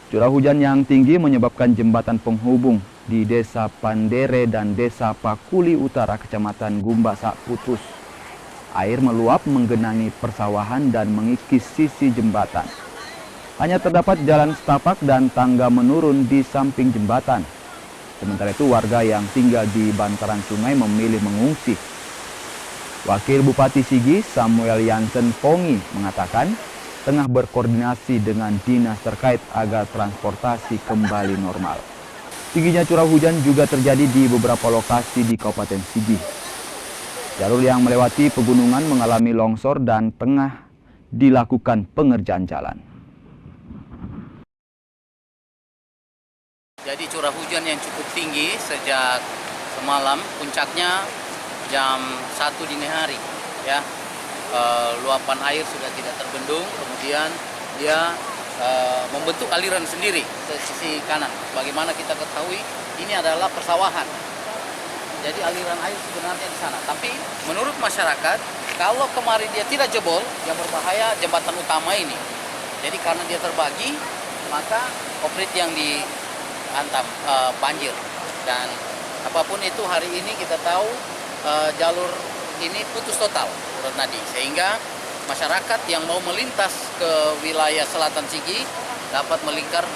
Curah hujan yang tinggi menyebabkan jembatan penghubung di Desa Pandere dan Desa Pakuli Utara, Kecamatan Gumbasak putus. Air meluap menggenangi persawahan dan mengikis sisi jembatan. Hanya terdapat jalan setapak dan tangga menurun di samping jembatan. Sementara itu warga yang tinggal di bantaran sungai memilih mengungsi. Wakil Bupati Sigi Samuel Yansen Pongi mengatakan tengah berkoordinasi dengan dinas terkait agar transportasi kembali normal. Tingginya curah hujan juga terjadi di beberapa lokasi di Kabupaten Sigi. Jalur yang melewati pegunungan mengalami longsor dan tengah dilakukan pengerjaan jalan. Jadi curah hujan yang cukup tinggi sejak semalam, puncaknya jam 1 dini hari, ya. Luapan air sudah tidak terbendung, kemudian dia membentuk aliran sendiri ke sisi kanan. Bagaimana kita ketahui, ini adalah persawahan. Jadi aliran air sebenarnya di sana. Tapi menurut masyarakat, kalau kemarin dia tidak jebol, yang berbahaya jembatan utama ini. Jadi karena dia terbagi, maka komplit yang dihantam banjir. Dan apapun itu hari ini kita tahu jalur ini putus total menurut Nadi, sehingga masyarakat yang mau melintas ke wilayah selatan Sigi dapat melingkar